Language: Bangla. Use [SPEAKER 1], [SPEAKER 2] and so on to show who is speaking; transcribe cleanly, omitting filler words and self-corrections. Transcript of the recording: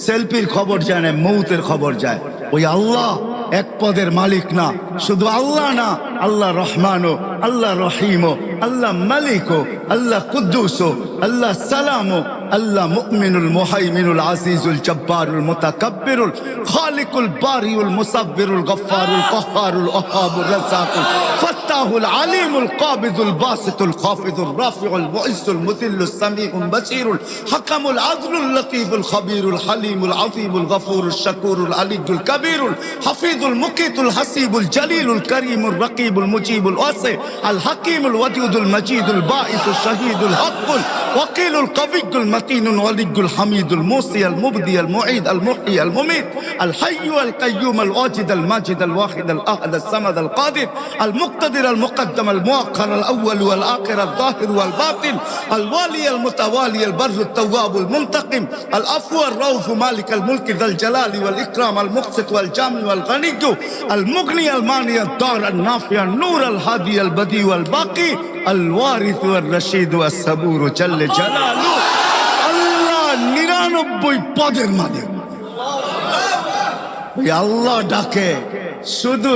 [SPEAKER 1] সেলফির খবর যায় না, মৌতের খবর যায়। ওই আল্লাহ এক পদের মালিক না, শুধু আল্লাহ না, আল্লাহ রহমানও, আল্লাহ রহিমও, আল্লাহ মালিকও, আল্লাহ কুদ্দুসও, আল্লাহ সালামও, আল্লাহ মুমিনুল মুহাইমিনুল আজিজুল জব্বারুল মুতাকাব্বিরুল খালিকুল বারিউল মুসাব্বিরুল গফফারুল কাহ্হারুল ওয়াহাবুর রাজ্জাকুল ফাত্তাহুল আলিমুল কাবিদুল বাসিতুল খাফিদুর রাফিউল মুইজ্জুল মুযিল্লুস সামিউল বাসীরুল হাকামুল আদলুল লতীফুল খবীরুল হালিমুল আযীমুল গফুরুশ শাকুরুল আলিয়্যুল কবীরুল হাফিজুল মুকিতুল হাসিবুল জলিলুল করিমুর রকিবুল মুজিবুল ওয়াসি আল হাকিমুল ওয়াদুদুল মজিদুল বাঈসুশ শাহীদুল হকুল ওয়াকিলুল কবিয়্যুল মতিনুল ওয়ালিয়্যুল হামিদুল মুসি আল মুবদি আল মুঈদ আল মুহয়ি আল মুমীত আল হাইয়্যু আল কাইয়্যুম আল ওয়াজিদ আল মাজিদ আল ওয়াহিদ আল আহাদ আল সামাদ আল কাদির আল মুকতাদির আল মুকদ্দম আল মুআখ্খার আল আউয়াল ওয়াল আখির আল যাহির ওয়াল বাতিন আল ওয়ালি আল মুতাওয়ালি আল বাররু আত তাওয়াব আল মুনতাকিম আল আফু আর রাউফ মালিক আল মুলক যাল জালালি ওয়াল ইকরাম আল মুকসিত ওয়াল জামি ওয়াল গনি আল মুগনি আল মানি আল দার আল নাফি আল নূর আল হাদি আল বদি ওয়াল বাকি আল ওয়ারিস ওয়াল রশিদ ওয়াস সাবুর জাল্লে জালালু। আল্লাহ 99 পদের মালিক। ওই আল্লাহ ডাকে, শুধু